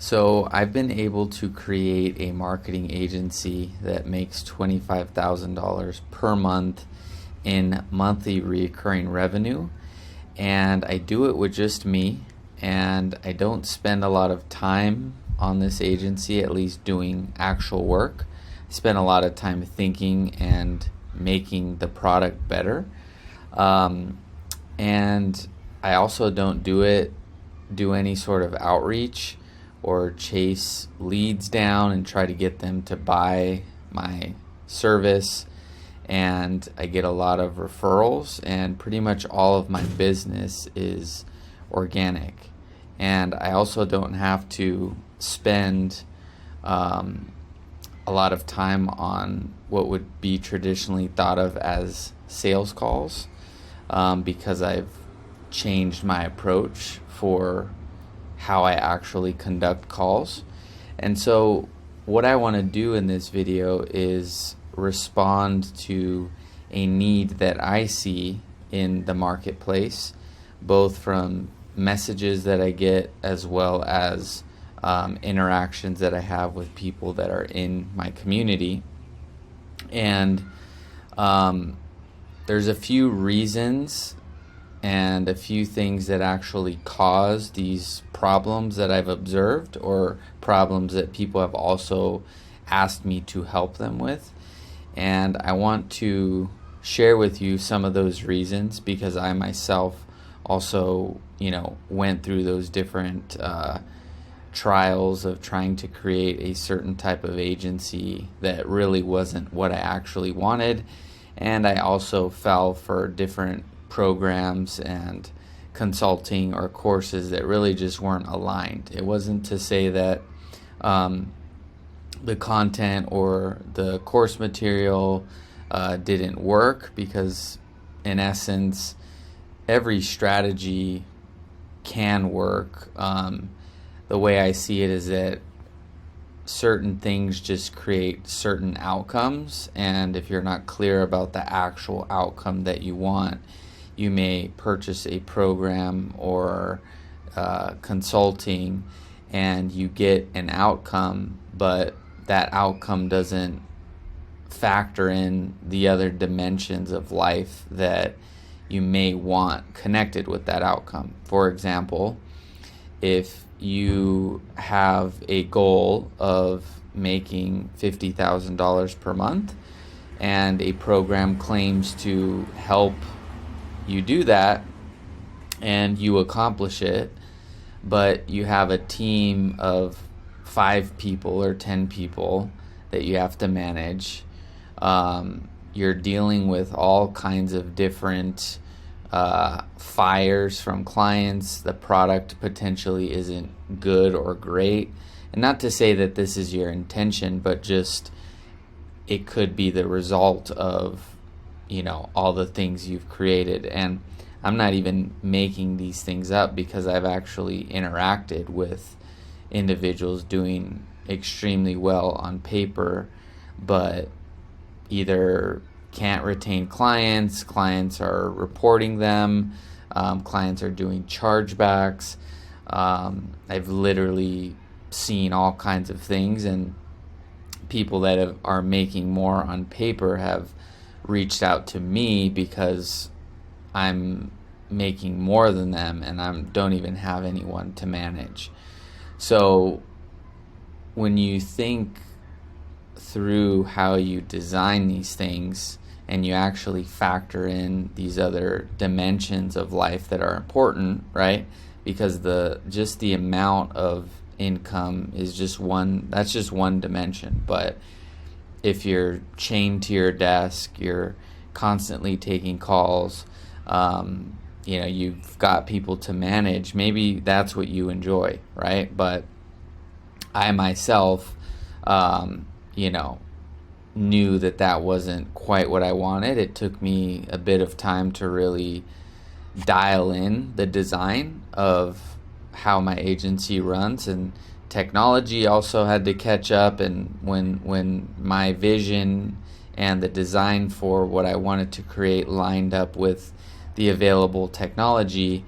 So I've been able to create a marketing agency that makes $25,000 per month in monthly recurring revenue. And I do it with just me, and I don't spend a lot of time on this agency, at least doing actual work. I spend a lot of time thinking and making the product better. Um, and I also don't do any sort of outreach or chase leads down and try to get them to buy my service. And I get a lot of referrals, and pretty much all of my business is organic. And I also don't have to spend a lot of time on what would be traditionally thought of as sales calls, because I've changed my approach for how I actually conduct calls. And so what I want to do in this video is respond to a need that I see in the marketplace, both from messages that I get as well as interactions that I have with people that are in my community. And there's a few reasons and a few things that actually cause these problems that I've observed, or problems that people have also asked me to help them with. And I want to share with you some of those reasons, because I myself also, went through those different trials of trying to create a certain type of agency that really wasn't what I actually wanted. And I also fell for different programs and consulting or courses that really just weren't aligned. It wasn't to say that the content or the course material didn't work, because in essence, every strategy can work. The way I see it is that certain things just create certain outcomes, and if you're not clear about the actual outcome that you want, you may purchase a program or consulting, and you get an outcome, but that outcome doesn't factor in the other dimensions of life that you may want connected with that outcome. For example, if you have a goal of making $50,000 per month, and a program claims to help you do that, and you accomplish it, but you have a team of 5 people or 10 people that you have to manage. You're dealing with all kinds of different fires from clients. The product potentially isn't good or great. And not to say that this is your intention, but just it could be the result of all the things you've created. And I'm not even making these things up, because I've actually interacted with individuals doing extremely well on paper, but either can't retain clients are reporting them, clients are doing chargebacks. I've literally seen all kinds of things, and people that are making more on paper have reached out to me because I'm making more than them, and I don't even have anyone to manage. So when you think through how you design these things, and you actually factor in these other dimensions of life that are important, right? Because just the amount of income is just one dimension. But if you're chained to your desk, you're constantly taking calls, you've got people to manage, maybe that's what you enjoy, right? But I myself, knew that wasn't quite what I wanted. It took me a bit of time to really dial in the design of how my agency runs, and technology also had to catch up. And when my vision and the design for what I wanted to create lined up with the available technology,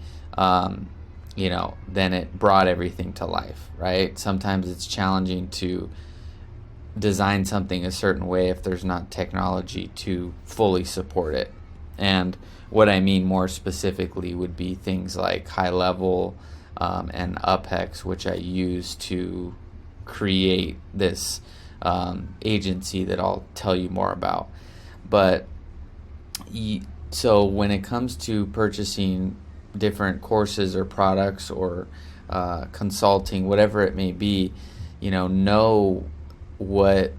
then it brought everything to life, right? Sometimes it's challenging to design something a certain way if there's not technology to fully support it. And what I mean more specifically would be things like high level and UpHex, which I use to create this agency that I'll tell you more about. But so when it comes to purchasing different courses or products or consulting, whatever it may be, know what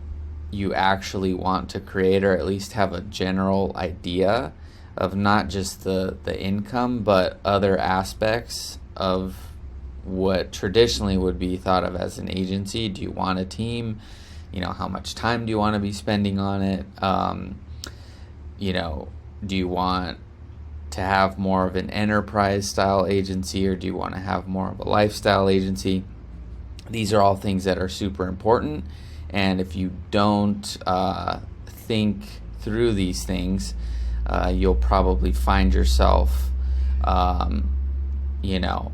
you actually want to create, or at least have a general idea of not just the income, but other aspects of what traditionally would be thought of as an agency. Do you want a team? How much time do you want to be spending on it? Do you want to have more of an enterprise style agency, or do you want to have more of a lifestyle agency? These are all things that are super important. And if you don't think through these things, you'll probably find yourself,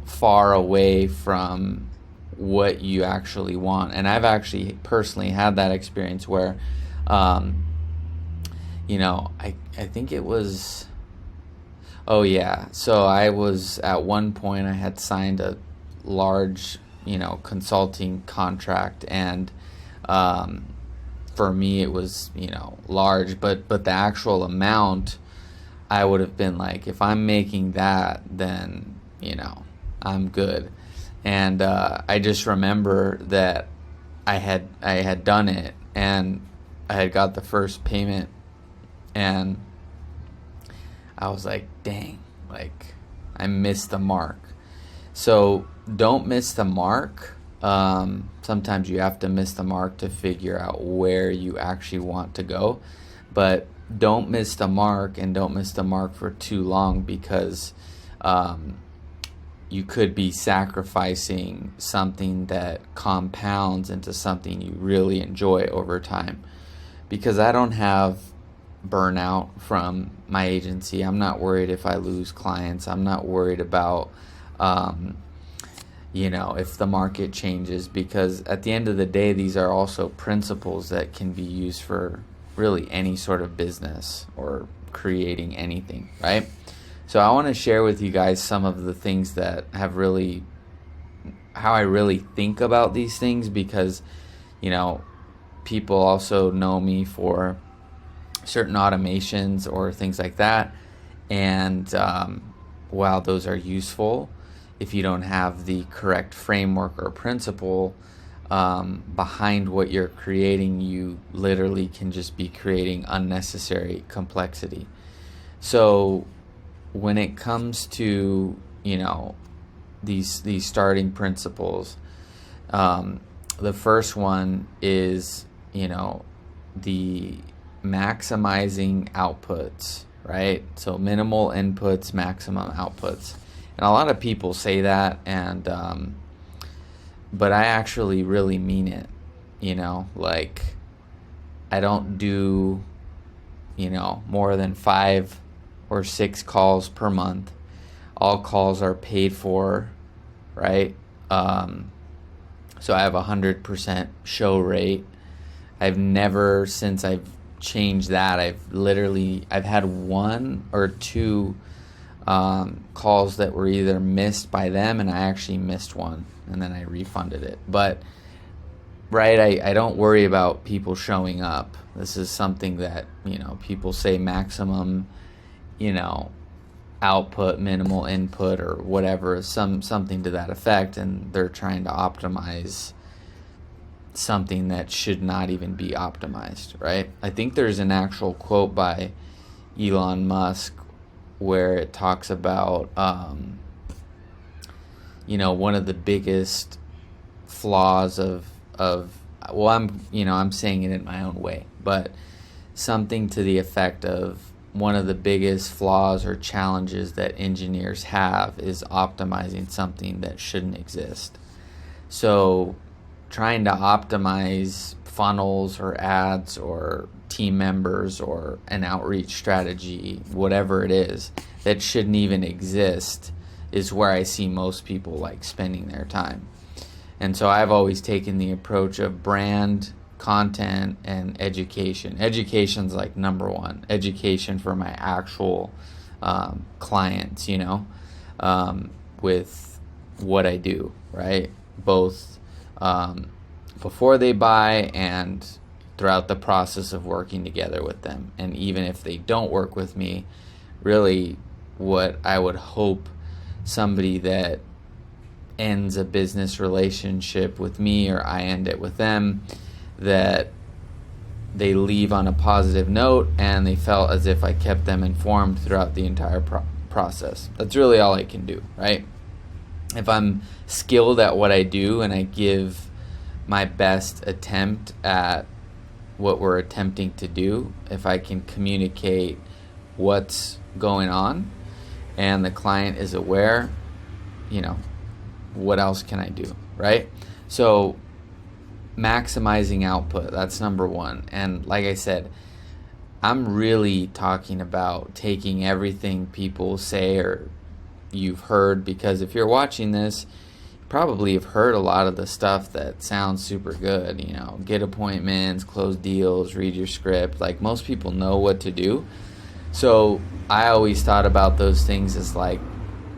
far away from what you actually want. And I've actually personally had that experience where, I think it was, so I was, at one point I had signed a large, consulting contract, and for me it was, large, but the actual amount, I would have been like, if I'm making that, then, I'm good. And I just remember that I had done it, and I had got the first payment, and I was like, dang, I missed the mark. So don't miss the mark. Sometimes you have to miss the mark to figure out where you actually want to go, but don't miss the mark, and don't miss the mark for too long, because you could be sacrificing something that compounds into something you really enjoy over time. Because I don't have burnout from my agency. I'm not worried if I lose clients. I'm not worried about if the market changes, because at the end of the day, these are also principles that can be used for really any sort of business or creating anything, right? So I want to share with you guys some of the things that have really, how I really think about these things, because, people also know me for certain automations or things like that. And while those are useful, if you don't have the correct framework or principle behind what you're creating, you literally can just be creating unnecessary complexity. So when it comes to, these starting principles, the first one is, the maximizing outputs, right? So minimal inputs, maximum outputs. And a lot of people say that, and but I actually really mean it. I don't do, more than 5 or 6 calls per month. All calls are paid for, right? So I have 100% show rate. I've never, since I've changed that, I've had 1 or 2 calls that were either missed by them, and I actually missed one, and then I refunded it. But right, I don't worry about people showing up. This is something that, people say maximum, output, minimal input, or whatever, something to that effect, and they're trying to optimize something that should not even be optimized, right? I think there's an actual quote by Elon Musk where it talks about, one of the biggest flaws of well, I'm saying it in my own way, but something to the effect of, one of the biggest flaws or challenges that engineers have is optimizing something that shouldn't exist. So trying to optimize funnels or ads or team members or an outreach strategy, whatever it is, that shouldn't even exist, is where I see most people like spending their time. And so I've always taken the approach of brand, content, and education. Education's like number one. Education for my actual clients, with what I do, right? Both before they buy and throughout the process of working together with them. And even if they don't work with me, really what I would hope somebody that ends a business relationship with me or I end it with them, that they leave on a positive note and they felt as if I kept them informed throughout the entire process. That's really all I can do, right? If I'm skilled at what I do and I give my best attempt at what we're attempting to do, if I can communicate what's going on and the client is aware, what else can I do, right? So maximizing output, that's number one. And like I said, I'm really talking about taking everything people say or you've heard, because if you're watching this, you probably have heard a lot of the stuff that sounds super good, get appointments, close deals, read your script. Like most people know what to do. So I always thought about those things as like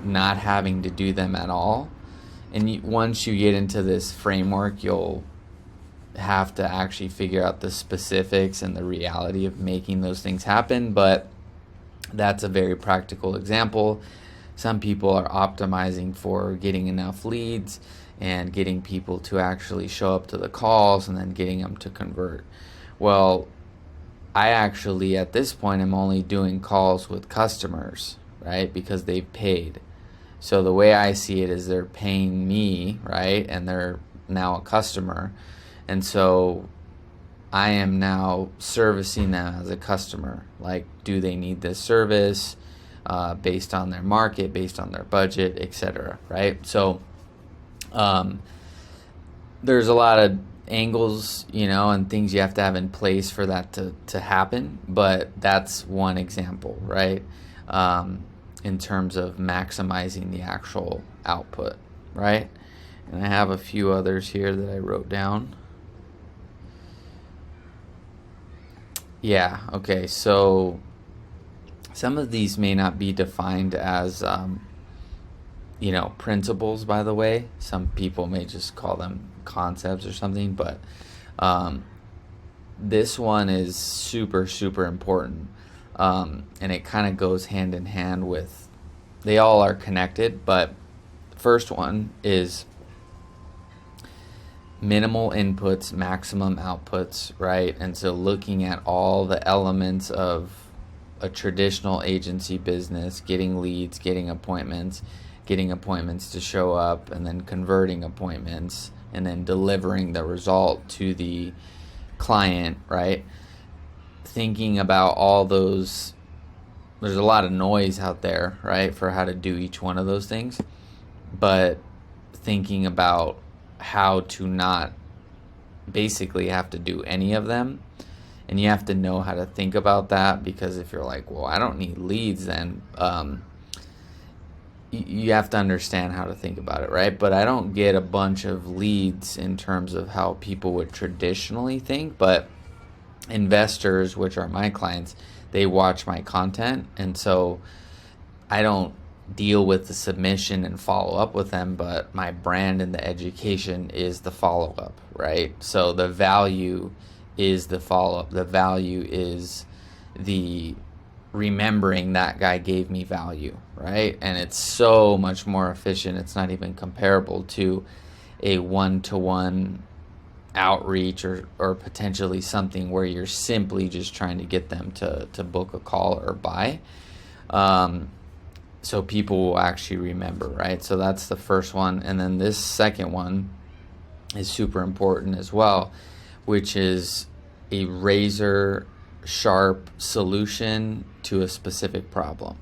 not having to do them at all. And once you get into this framework, you'll have to actually figure out the specifics and the reality of making those things happen. But that's a very practical example. Some people are optimizing for getting enough leads and getting people to actually show up to the calls and then getting them to convert. Well, I actually, at this point, am only doing calls with customers, right? Because they've paid. So the way I see it is they're paying me, right? And they're now a customer. And so I am now servicing them as a customer. Like, do they need this service based on their market, based on their budget, etc., right? So there's a lot of angles, and things you have to have in place for that to happen. But that's one example, right? In terms of maximizing the actual output, right? And I have a few others here that I wrote down. Yeah, okay, so some of these may not be defined as, principles, by the way. Some people may just call them concepts or something, but this one is super, super important. And it kind of goes hand in hand with, they all are connected, but the first one is minimal inputs, maximum outputs, right? And so looking at all the elements of a traditional agency business, getting leads, getting appointments to show up, and then converting appointments, and then delivering the result to the client, right? Thinking about all those, there's a lot of noise out there, right, for how to do each one of those things, but thinking about how to not basically have to do any of them. And you have to know how to think about that, because if you're like, well, I don't need leads, then you have to understand how to think about it, right? But I don't get a bunch of leads in terms of how people would traditionally think, but investors, which are my clients, they watch my content, and so I don't deal with the submission and follow up with them, but my brand and the education is the follow up, right? So the value is the follow up. The value is the remembering that guy gave me value, right? And it's so much more efficient. It's not even comparable to a one-to-one outreach or potentially something where you're simply just trying to get them to book a call or buy. So people will actually remember, right? So that's the first one. And then this second one is super important as well, which is a razor sharp solution to a specific problem.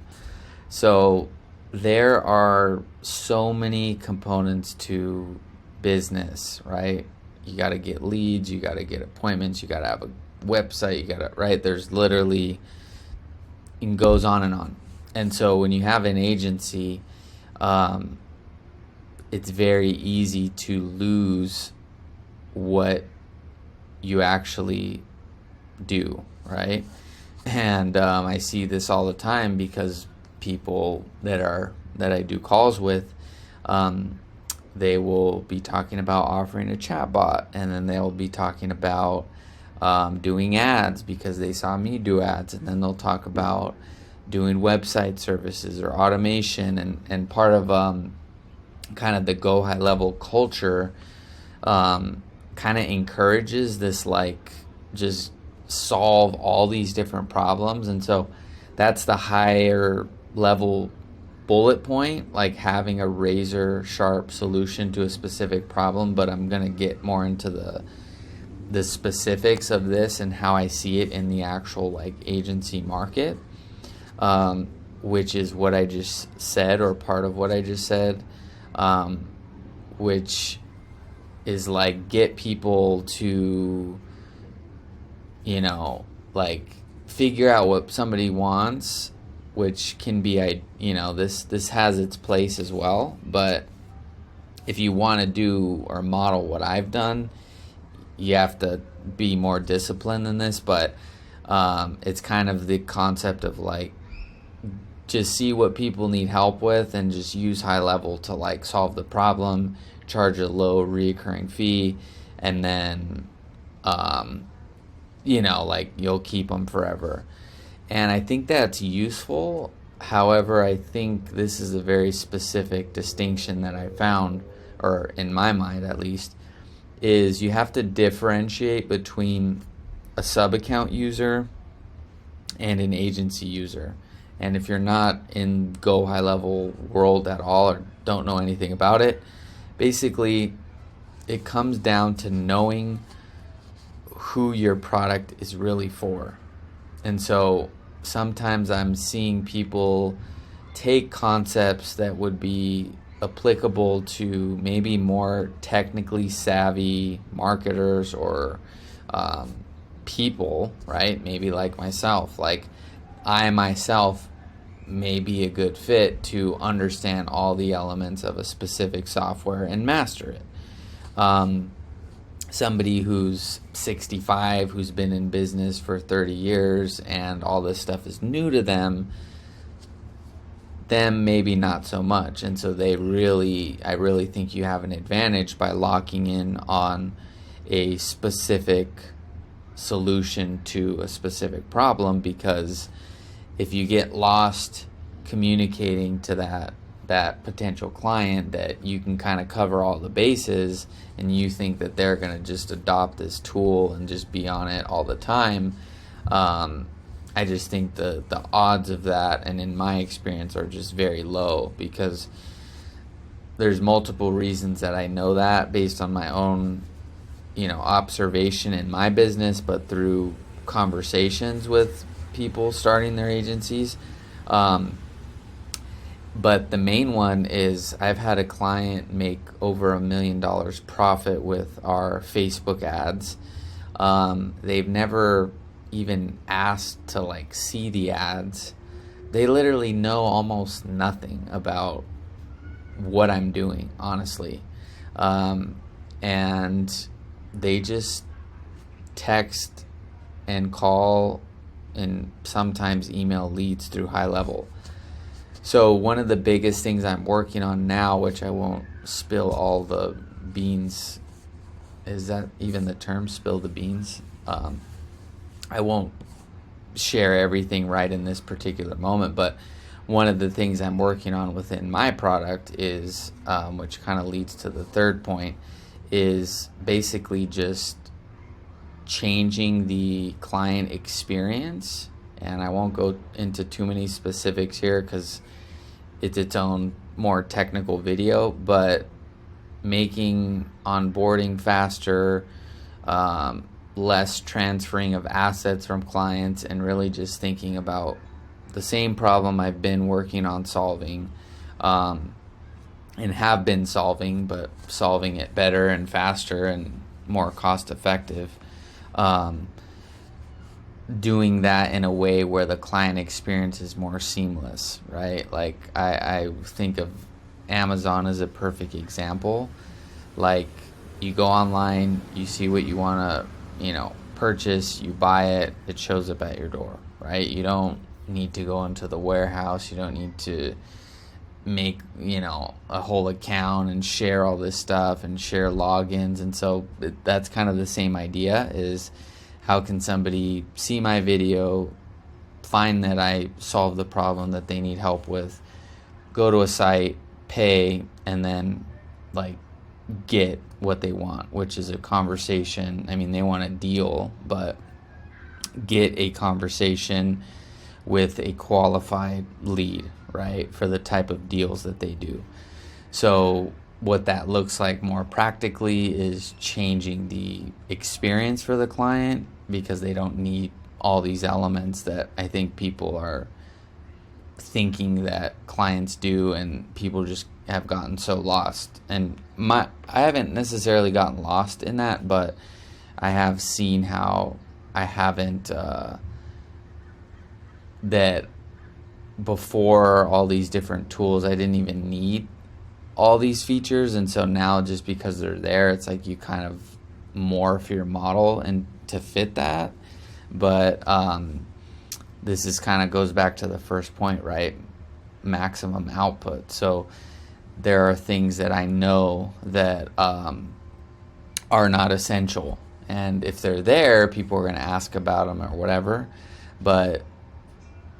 So there are so many components to business, right? You got to get leads, you got to get appointments, you got to have a website, you got to, right? There's literally, it goes on and on. And so when you have an agency, um, it's very easy to lose what you actually do, right? And I see this all the time because people that I do calls with, they will be talking about offering a chatbot, and then they'll be talking about doing ads because they saw me do ads, and then they'll talk about doing website services or automation, and part of kind of the go high level culture kind of encourages this, like, just solve all these different problems. And so that's the higher level bullet point, like having a razor sharp solution to a specific problem. But I'm going to get more into the specifics of this and how I see it in the actual, like, agency market, which is what I just said, or part of what I just said, which is like get people to, like, figure out what somebody wants, which can be, this has its place as well. But if you want to do or model what I've done, you have to be more disciplined than this. But it's kind of the concept of, like, just see what people need help with and just use high level to, like, solve the problem, charge a low reoccurring fee, and then like, you'll keep them forever. And I think that's useful. However, I think this is a very specific distinction that I found, or in my mind at least, is you have to differentiate between a sub-account user and an agency user. And if you're not in go high level world at all, or don't know anything about it, basically it comes down to knowing who your product is really for. And so sometimes I'm seeing people take concepts that would be applicable to maybe more technically savvy marketers or people, right? Maybe like myself. Like, I myself may be a good fit to understand all the elements of a specific software and master it. Somebody who's 65, who's been in business for 30 years, and all this stuff is new to them maybe not so much. And so I really think you have an advantage by locking in on a specific solution to a specific problem, because if you get lost communicating to that potential client that you can kind of cover all the bases, and you think that they're going to just adopt this tool and just be on it all the time, I just think the odds of that, and in my experience, are just very low, because there's multiple reasons that I know that based on my own observation in my business, but through conversations with people starting their agencies. But the main one is I've had a client make over $1 million profit with our Facebook ads. They've never even asked to, like, see the ads. They literally know almost nothing about what I'm doing, honestly. And they just text and call and sometimes email leads through high level. So one of the biggest things I'm working on now, which I won't spill all the beans, is that even the term, spill the beans? I won't share everything right in this particular moment, but one of the things I'm working on within my product is, which kind of leads to the third point, is basically just changing the client experience. And I won't go into too many specifics here because it's its own more technical video, but making onboarding faster, less transferring of assets from clients, and really just thinking about the same problem I've been working on solving, and have been solving, but solving it better and faster and more cost effective. Doing that in a way where the client experience is more seamless, right? Like, I think of Amazon is a perfect example. Like, you go online, you see what you want to, purchase, you buy it, it shows up at your door, right? You don't need to go into the warehouse. You don't need to make, a whole account and share all this stuff and share logins. And so that's kind of the same idea, is how can somebody see my video, find that I solve the problem that they need help with, go to a site, pay, and then like get what they want, which is a conversation. I mean, they want a deal, but get a conversation with a qualified lead, right, for the type of deals that they do. So what that looks like more practically is changing the experience for the client, because they don't need all these elements that I think people are thinking that clients do, and people just have gotten so lost. And I haven't necessarily gotten lost in that, but I have seen how I haven't that before all these different tools, I didn't even need all these features. And so now, just because they're there, it's like you kind of morph your model and to fit that. But this is kind of goes back to the first point, right? Maximum output. So there are things that I know that are not essential, and if they're there, people are going to ask about them or whatever. But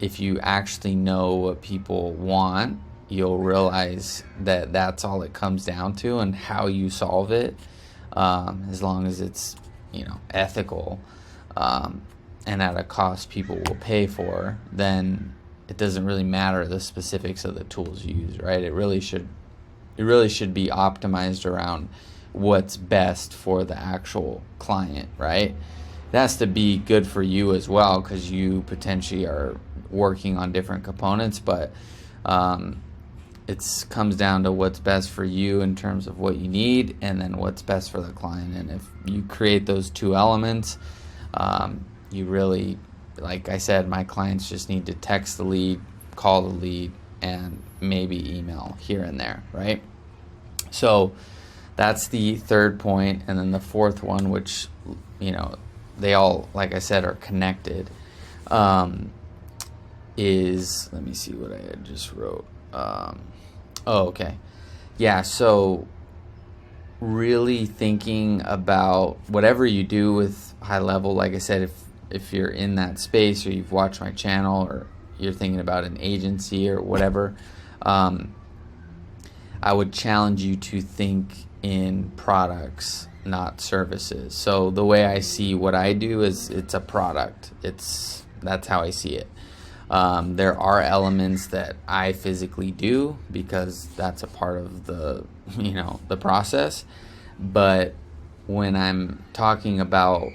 if you actually know what people want, you'll realize that that's all it comes down to, and how you solve it, as long as it's ethical, and at a cost people will pay for, then it doesn't really matter the specifics of the tools you use, right? It really should be optimized around what's best for the actual client, right? It has to be good for you as well, because you potentially are working on different components, but it comes down to what's best for you in terms of what you need, and then what's best for the client. And if you create those two elements, you really, like I said, my clients just need to text the lead, call the lead, and maybe email here and there, right? So that's the third point. And then the fourth one, which, they all, like I said, are connected, is, let me see what I had just wrote. Okay. Yeah, so really thinking about whatever you do with high level, like I said, if you're in that space, or you've watched my channel, or you're thinking about an agency or whatever, I would challenge you to think in products, not services. So the way I see what I do is, it's a product. That's how I see it. There are elements that I physically do, because that's a part of the process. But when I'm talking about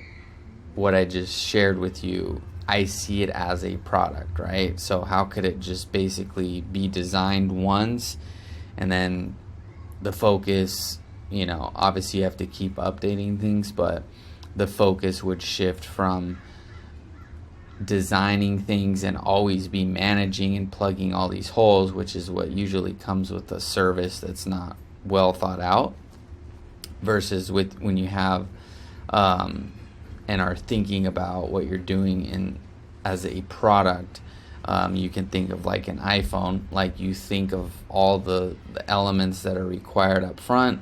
what I just shared with you, I see it as a product, right? So how could it just basically be designed once, and then the focus, obviously you have to keep updating things, but the focus would shift from designing things and always be managing and plugging all these holes, which is what usually comes with a service that's not well thought out, versus with when you have and are thinking about what you're doing as a product. You can think of like an iPhone, like you think of all the elements that are required up front,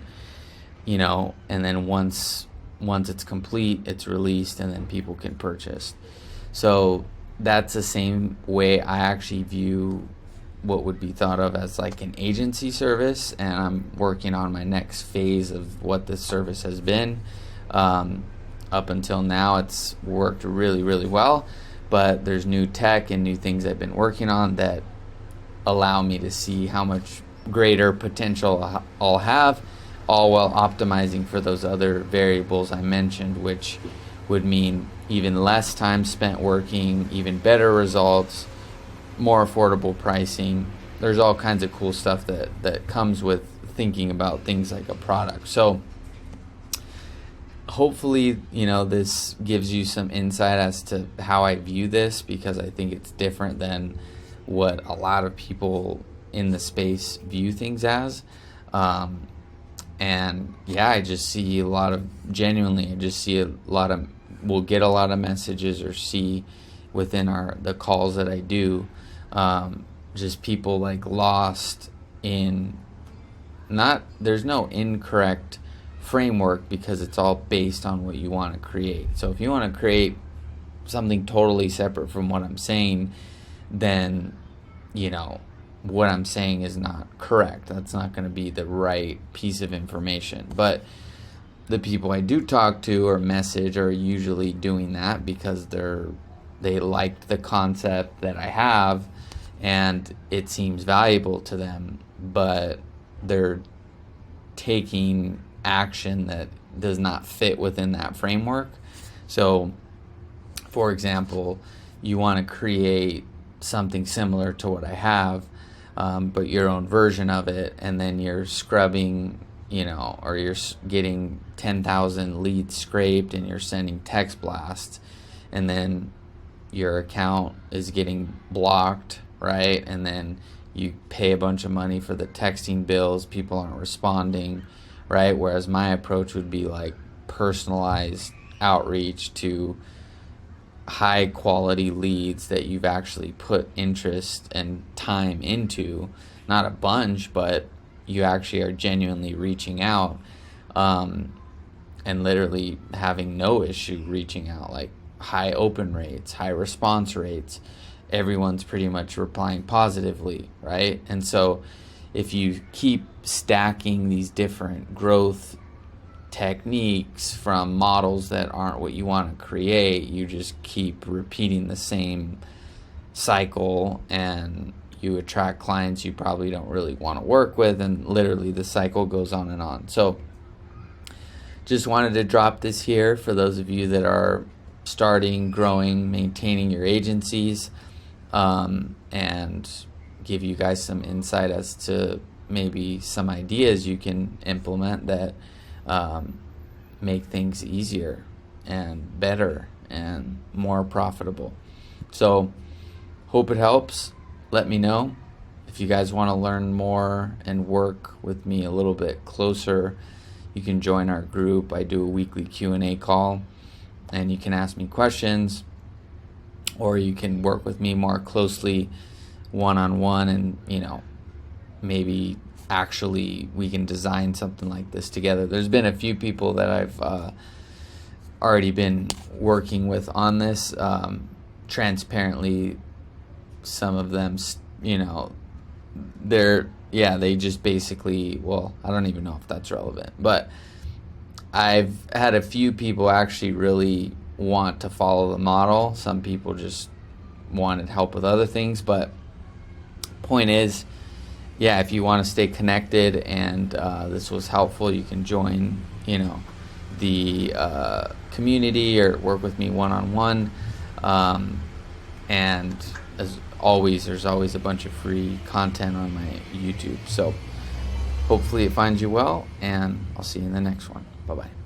and then once it's complete, it's released, and then people can purchase. So that's the same way I actually view what would be thought of as like an agency service, and I'm working on my next phase of what this service has been. Up until now, it's worked really, really well, but there's new tech and new things I've been working on that allow me to see how much greater potential I'll have, all while optimizing for those other variables I mentioned, which would mean even less time spent working, even better results, more affordable pricing. There's all kinds of cool stuff that comes with thinking about things like a product. So hopefully, this gives you some insight as to how I view this, because I think it's different than what a lot of people in the space view things as. And yeah, I just see a lot of, genuinely, I just see a lot of, we'll get a lot of messages or see within the calls that I do, just people like lost in, not, there's no incorrect framework because it's all based on what you want to create. So if you want to create something totally separate from what I'm saying, then, you know, what I'm saying is not correct. That's not going to be the right piece of information. But the people I do talk to or message are usually doing that because they liked the concept that I have and it seems valuable to them, but they're taking action that does not fit within that framework. So, for example, you want to create something similar to what I have, but your own version of it, and then you're scrubbing, you know, or you're getting 10,000 leads scraped and you're sending text blasts, and then your account is getting blocked, right? And then you pay a bunch of money for the texting bills, people aren't responding, right? Whereas my approach would be like personalized outreach to high quality leads that you've actually put interest and time into, not a bunch, but you actually are genuinely reaching out, and literally having no issue reaching out, like high open rates, high response rates, everyone's pretty much replying positively, right? And so if you keep stacking these different growth techniques from models that aren't what you want to create, you just keep repeating the same cycle and you attract clients you probably don't really want to work with, and literally the cycle goes on and on. So just wanted to drop this here for those of you that are starting, growing, maintaining your agencies, and give you guys some insight as to maybe some ideas you can implement that make things easier and better and more profitable. So hope it helps. Let me know if you guys want to learn more and work with me a little bit closer. You can join our group. I do a weekly Q&A call and you can ask me questions, or you can work with me more closely one-on-one, and, you know, maybe actually we can design something like this together. There's been a few people that I've already been working with on this. Transparently, some of them, you know, they just basically, well, I don't even know if that's relevant, but I've had a few people actually really want to follow the model. Some people just wanted help with other things, but point is, yeah, if you want to stay connected and this was helpful, you can join, you know, the community or work with me one-on-one. And as always, there's always a bunch of free content on my YouTube. So hopefully it finds you well, and I'll see you in the next one. Bye-bye.